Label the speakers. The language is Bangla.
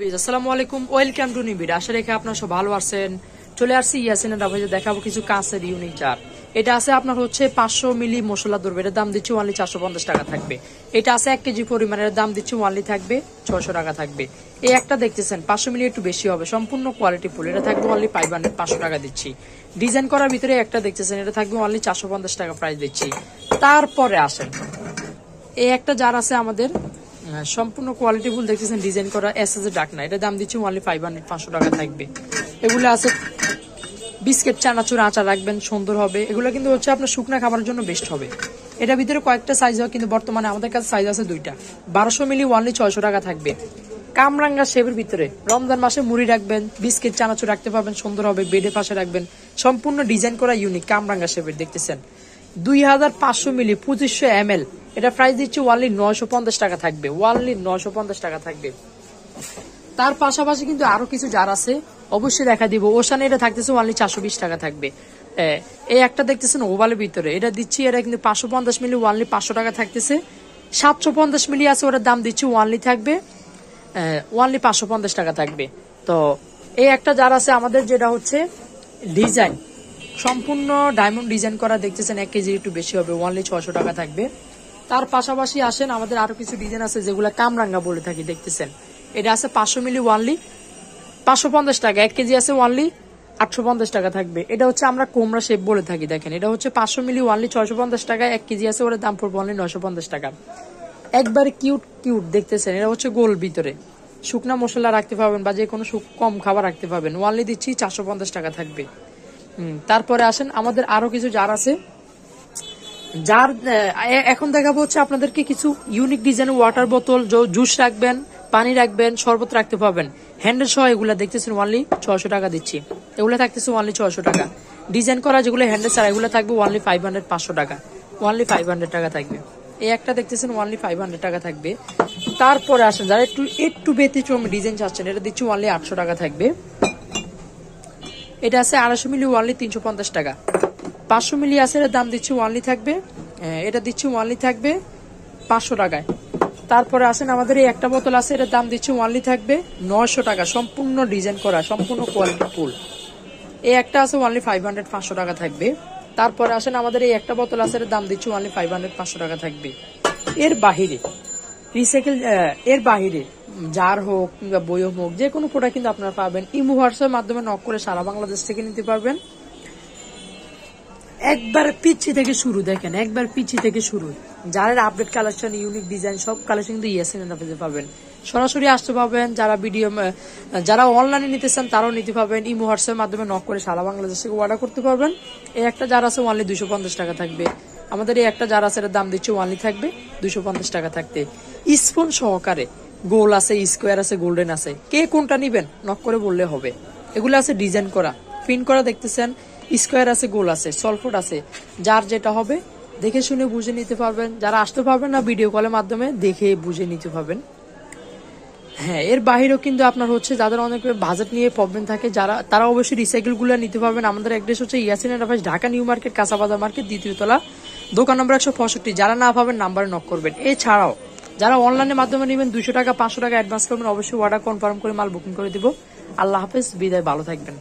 Speaker 1: আসসালামু আলাইকুম, ওয়েলকাম টু নিউ ভিডিও। আশা রেখে আপনারা সব ভালো আছেন। চলে আসছি ইয়াসিনের রাফেজে দেখাবো কিছু কাঁচের ইউনিক জার। এটা আছে আপনার হচ্ছে 500 মিলি মশলা ধরবে, এটার দাম দিচ্ছি ওনলি 450 টাকা থাকবে। এটা আছে 1 কেজি পরিমাণের, দাম দিচ্ছি ওনলি থাকবে 600 টাকা থাকবে। এই একটা দেখতেছেন 500 মিলি একটু বেশি হবে, সম্পূর্ণ কোয়ালিটি ফুল, এটা থাকবে অনলি 500 টাকা দিচ্ছি। ডিজাইন করার ভিতরে একটা দেখতেছেন, এটা থাকবে অনলি 450 টাকা প্রাইস দিচ্ছি। তারপরে আসেন এই একটা জার আছে আমাদের সম্পূর্ণ কোয়ালিটি ফুল দেখতেছেন, ডিজাইন করা এসএস এর ডাকনা, এটা দাম দিচ্ছি অনলি 500 টাকা থাকবে। এগুলো আছে বিস্কিট চানাচুর আচার রাখবেন, সুন্দর হবে। এগুলো কিন্তু হচ্ছে আপনার শুকনা খাবারের জন্য বেস্ট হবে। এটার ভিতরে কয়েকটা সাইজ হয়, কিন্তু বর্তমানে আমাদের কাছে সাইজ আছে 2টা। 1200 মিলি অনলি 600 টাকা থাকবে। কামরাঙ্গা শেপের ভিতরে রমজান মাসে মুড়ি রাখবেন, বিস্কিট চানাচুর রাখতে পারবেন, সুন্দর হবে। বেডের পাশে রাখবেন, সম্পূর্ণ ডিজাইন করা ইউনিক কামরাঙ্গা শেপের দেখতেছেন। 2500 মিলি 2500 ml, এটা প্রাইস দিচ্ছি ওনলি 950 টাকা থাকবে, ওনলি 950 টাকা থাকবে। তার পাশাপাশি কিন্তু আরো কিছু জার আছে, অবশ্যই দেখা দিব। ওশানে এটা থাকতেছে ওনলি 420 টাকা থাকবে। এই একটা দেখতেছেন ওভালের ভিতরে, এটা দিচ্ছি, এটা কিন্তু 550 মিলি ওনলি 500 টাকা থাকতেছে। 750 মিলি আছে, ওটার দাম দিচ্ছি ওনলি থাকবে ওনলি 550 টাকা থাকবে। তো এই একটা জার আছে আমাদের, যেটা হচ্ছে ডিজাইন সম্পূর্ণ ডায়মন্ড ডিজাইন করা, দেখতেছেন 1 কেজি একটু বেশি হবে, ওনলি 600 টাকা থাকবে। তার পাশাপাশি আসেন আমাদের আরো কিছু ডিজাইন আছে, যেগুলো কামরাঙ্গা বলে থাকি, দেখতেছেন। এটা আছে 500 মিলি ওনলি 550 টাকা, 1 কেজি আছে ওনলি 850 টাকা থাকবে। এটা হচ্ছে আমরা কোমরা শেপ বলে থাকি, দেখেন। এটা হচ্ছে 500 মিলি ওনলি 650 টাকা, 1 কেজি আছে, ওর দাম পড়বে অনলি 950 টাকা। একবারে কিউট কিউট দেখতেছেন, এটা হচ্ছে গোল ভিতরে শুকনা মশলা রাখতে পারবেন, বা যে কোনো কম খাবার রাখতে পারবেন, ওনলি দিচ্ছি 450 টাকা থাকবে। তারপরে আসেন আমাদের আরো কিছু জার আছে। যার এখন দেখাবো হচ্ছে আপনাদেরকে কিছু ইউনিক ডিজাইনের ওয়াটার বোতল, জুস রাখবেন, পানি রাখবেন, শরবত রাখতে পারবেন, হ্যান্ডেল সহ। এগুলা দেখতেছেন ওনলি 600 টাকা দিচ্ছি। এগুলো থাকতেছে ওনলি 600 টাকা। ডিজাইন করা যেগুলো হ্যান্ডেল ছাড়া, এগুলো থাকবে ওনলি 500 টাকা, ওনলি 500 টাকা থাকবে। এই একটা দেখতেছেন ওনলি 500 টাকা থাকবে। তারপরে আসেন যারা একটু ব্যতিক্রম ডিজাইন চাচ্ছেন, এটা দিচ্ছি ওনলি 800 টাকা থাকবে। এটা আছে 250 মিলি ওনলি 350 টাকা। 500 মিলি আছে, এর দাম দিচ্ছি ওনলি থাকবে, এটা দিচ্ছি ওনলি থাকবে 500 টাকায়। তারপরে আসেন আমাদের এই একটা বোতল আছে, এটার দাম দিচ্ছি ওনলি থাকবে 900 টাকা, সম্পূর্ণ ডিজাইন করা, সম্পূর্ণ কোয়ালিটি ফুল। এই একটা আছে ওনলি 500 টাকা থাকবে। তারপরে আসেন আমাদের এই একটা বোতল আছে, এর দাম দিচ্ছি ওনলি 500 টাকা থাকবে। এর বাহিরে রিসাইকেল, এর বাহিরে জার হোক কিংবা বইম হোক, যে কোনো প্রোডাক্ট কিন্তু আপনারা পাবেন। ইমো হোয়াটসঅ্যাপের মাধ্যমে নক করে সারা বাংলাদেশ থেকে নিতে পারবেন। একবার পিচ্ছি থেকে শুরু, দেখেন, একবার পিচ্ছি থেকে শুরু। যারা আপডেট কালেকশন, ইউনিক ডিজাইন, সব কালেকশন কিন্তু ইয়াসিনের রাফেজে পাবেন। সরাসরি আসতে পাবেন। যারা অনলাইনে নিতে চান তারাও নিতে পারবেন। ইমো হোয়াটসঅ্যাপের মাধ্যমে নক করে সারা বাংলাদেশ থেকে অর্ডার করতে পারবেন। এই একটা জার আছে ওনলি 250 টাকা থাকবে। আমাদের এই একটা জার আছে, এর দাম দিচ্ছে ওনলি থাকবে 250 টাকা থাকতে। স্পুন সহকারে গোল আছে, স্কোয়ার আছে, গোল্ডেন আছে, কে কোনটা নিবেন নক করে বললে হবে। এগুলো আছে ডিজাইন করা, প্রিন্ট করা, দেখতেছেন। স্কোয়ার আছে, গোল আছে, সলফট আছে, যার যেটা হবে দেখে শুনে বুঝে নিতে পারবেন। যারা আসতে পারবেন না, ভিডিও কলের মাধ্যমে দেখে বুঝে নিতে পারবেন। হ্যাঁ, এর বাহিরেও কিন্তু আপনার হচ্ছে যাদের অনেক বাজেট নিয়ে প্রবলেম থাকে, তারা অবশ্যই রিসাইকেল গুলো নিতে পারবেন। আমাদের অ্যাড্রেস হচ্ছে ইয়াসিনের রাফেজ, ঢাকা নিউ মার্কেট, কাঁচাবাজার মার্কেট, 2য় তলা, দোকান নম্বর 165। যারা না পাবেন নাম্বারে নক করবেন। এছাড়াও যারা অনলাইনের মাধ্যমে নেবেন, 200 টাকা 500 টাকা অ্যাডভান্স করবেন, অবশ্যই অর্ডার কনফার্ম করে মাল বুকিং করে দিব। আল্লাহ হাফেজ, বিদায়, ভালো থাকবেন।